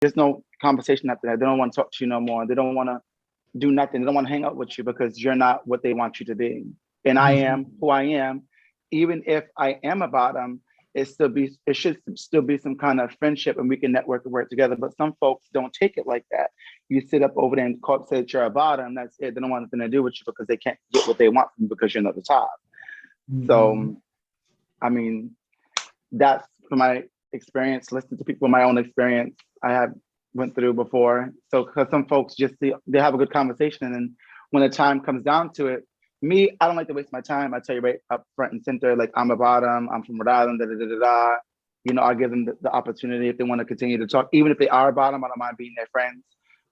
there's no conversation after that. They don't want to talk to you no more. They don't want to do nothing. They don't want to hang out with you because you're not what they want you to be. And I am who I am. Even if I am a bottom, it should still be some kind of friendship and we can network and work together. But some folks don't take it like that. You sit up over there and say that you're a bottom, that's it. They don't want nothing to do with you because they can't get what they want from you because you're not the top. So I mean, that's from my experience, listening to people, my own experience I have went through before. So because some folks they have a good conversation, and then when the time comes down to it, me, I don't like to waste my time. I tell you right up front and center, like I'm a bottom, I'm from Rhode Island, da da da da da. You know, I'll give them the opportunity if they want to continue to talk, even if they are a bottom, I don't mind being their friends.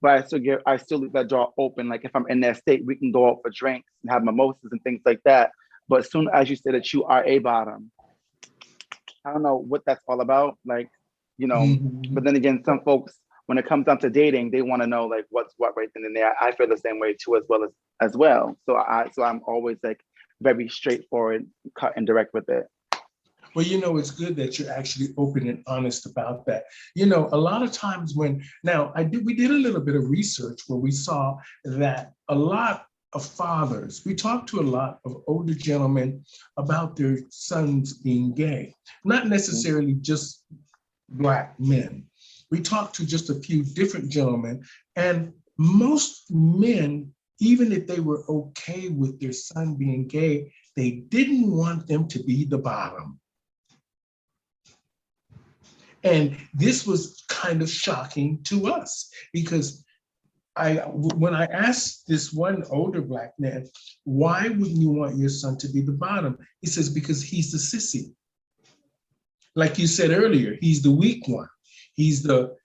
But I still leave that door open. Like if I'm in their state, we can go out for drinks and have mimosas and things like that. But as soon as you say that you are a bottom, I don't know what that's all about. Like, you know, but then again, some folks, when it comes down to dating, they want to know like what's what right then and there. I feel the same way too, as well. So I'm always like very straightforward, cut and direct with it. Well, you know, it's good that you're actually open and honest about that. You know, a lot of times we did a little bit of research where we saw that a lot of fathers, we talked to a lot of older gentlemen about their sons being gay, not necessarily just Black men. We talked to just a few different gentlemen, and most men, even if they were okay with their son being gay, they didn't want them to be the bottom. And this was kind of shocking to us because when I asked this one older Black man, why wouldn't you want your son to be the bottom? He says, because he's the sissy. Like you said earlier, he's the weak one. He's the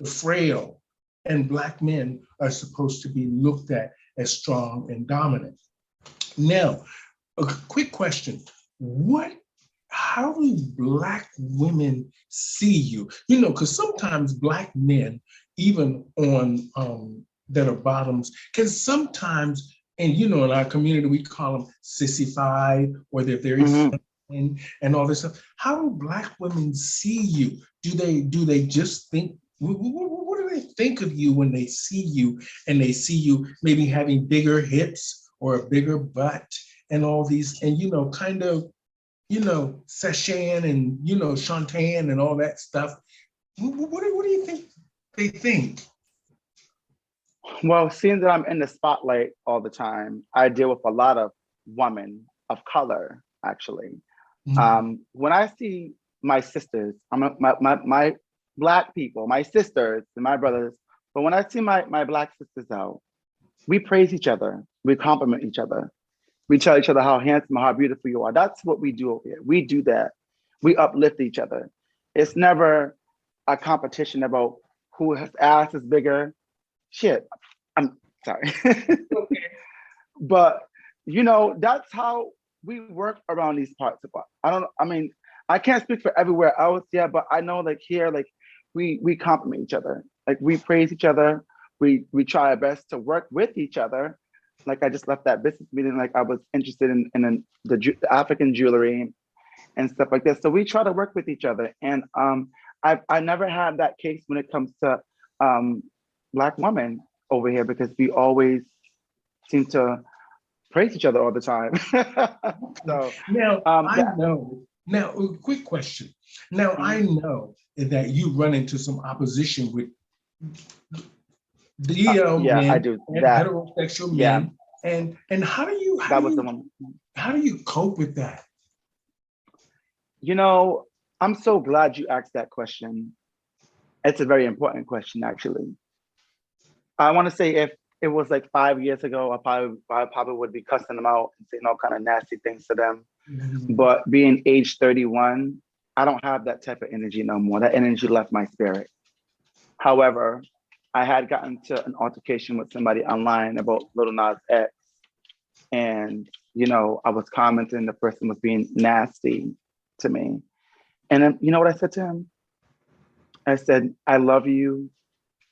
frail. And Black men are supposed to be looked at as strong and dominant. Now, a quick question. How do Black women see you? You know, because sometimes Black men, even on that are bottoms, can sometimes, and you know, in our community, we call them sissified, or they're very feminine and all this stuff. How do Black women see you? Do they just think, what do they think of you when they see you and they see you maybe having bigger hips or a bigger butt and all these, and you know, kind of, you know, Seshan and, you know, Shantan and all that stuff. What do you think they think? Well, seeing that I'm in the spotlight all the time, I deal with a lot of women of color, actually. When I see my sisters, my Black people, my sisters and my brothers, but when I see my Black sisters out, we praise each other, we compliment each other. We tell each other how handsome, how beautiful you are. That's what we do over here. We do that. We uplift each other. It's never a competition about whose ass is bigger. Shit, I'm sorry. But, you know, that's how we work around these parts of us. I can't speak for everywhere else, yeah, but I know like here, like we compliment each other. Like we praise each other. We try our best to work with each other. Like I just left that business meeting, like I was interested in the African jewelry and stuff like that. So we try to work with each other. And I never had that case when it comes to Black women over here because we always seem to praise each other all the time. So now Now, a quick question. Now I know that you run into some opposition with DL yeah, men I do and that. heterosexual Yeah, men, and how do you cope with that? you know, I'm so glad you asked that question. It's a very important question, actually. I want to say if it was like 5 years ago, I probably would be cussing them out and saying all kind of nasty things to them. But being age 31, I don't have that type of energy no more. That energy left my spirit. However, I had gotten to an altercation with somebody online about Little Nas X. And, you know, I was commenting, the person was being nasty to me. And then, you know what I said to him? I said, I love you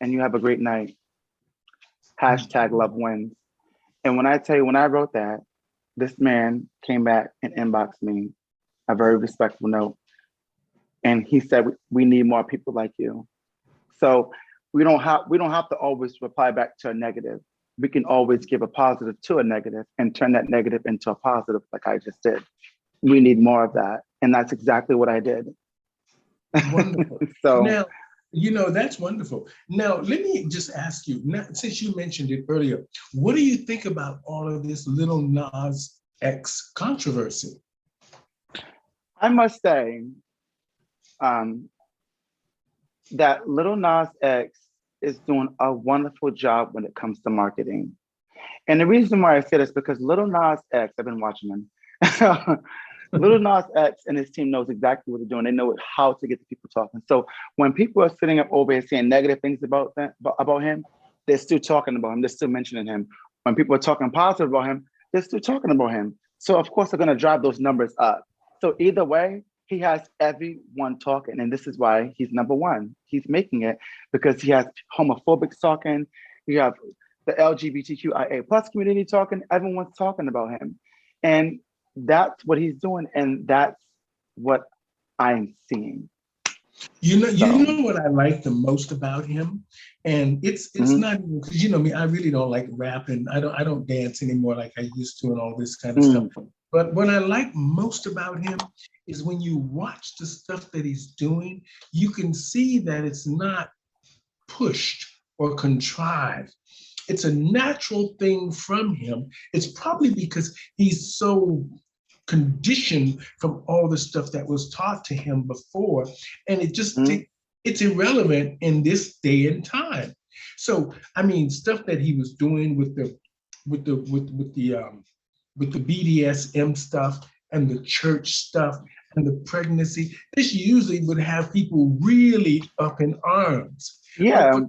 and you have a great night. Hashtag love wins. And when I tell you, when I wrote that, this man came back and inboxed me a very respectful note. And he said, we need more people like you. So we don't have to always reply back to a negative. We can always give a positive to a negative and turn that negative into a positive, like I just did. We need more of that. And that's exactly what I did. Wonderful. So Now, that's wonderful. Now, let me just ask you, now, since you mentioned it earlier, what do you think about all of this Little Nas X controversy? I must say um, that Little Nas X is doing a wonderful job when it comes to marketing. And the reason why I say this is because Little Nas X, I've been watching him. Little Nas X and his team knows exactly what they're doing. They know how to get the people talking. So when people are sitting up over here saying negative things about him, they're still talking about him. They're still mentioning him. When people are talking positive about him, they're still talking about him. So of course they're going to drive those numbers up. So either way, he has everyone talking, and this is why he's number one. He's making it because he has homophobics talking. You have the LGBTQIA plus community talking. Everyone's talking about him, and that's what he's doing, and that's what I'm seeing. You So, know what I like the most about him, and it's mhm, not even because me, I really don't like rapping. I don't dance anymore like I used to, and all this kind of stuff. mm, But what I like most about him is when you watch the stuff that he's doing, you can see that it's not pushed or contrived. It's a natural thing from him. It's probably because he's so conditioned from all the stuff that was taught to him before, and mm, it's irrelevant in this day and time. So I mean, stuff that he was doing with the BDSM stuff and the church stuff and the pregnancy, this usually would have people really up in arms. But yeah,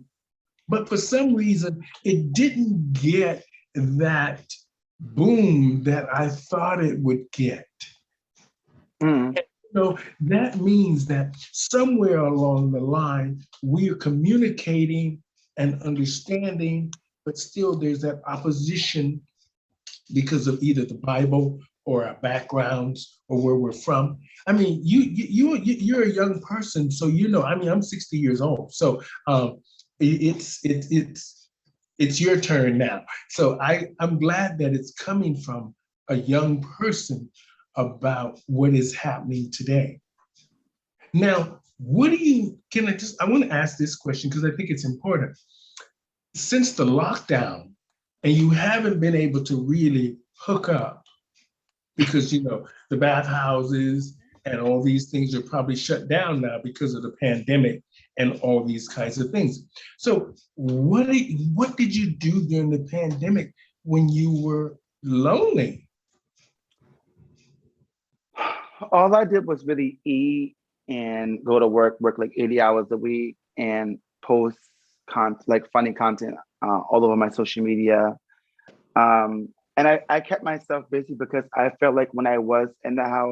but for some reason, it didn't get that boom that I thought it would get. mm, So that means that somewhere along the line, we are communicating and understanding, but still there's that opposition because of either the Bible or our backgrounds or where we're from. I mean, you're a young person, so I mean, I'm 60 years old, so it's your turn now. So I'm glad that it's coming from a young person about what is happening today. Now, I want to ask this question because I think it's important. Since the lockdown, and you haven't been able to really hook up because, the bathhouses and all these things are probably shut down now because of the pandemic and all these kinds of things. So what did you do during the pandemic when you were lonely? all I did was really eat and go to work like 80 hours a week, and post like funny content all over my social media. And I kept myself busy because I felt like when I was in the house,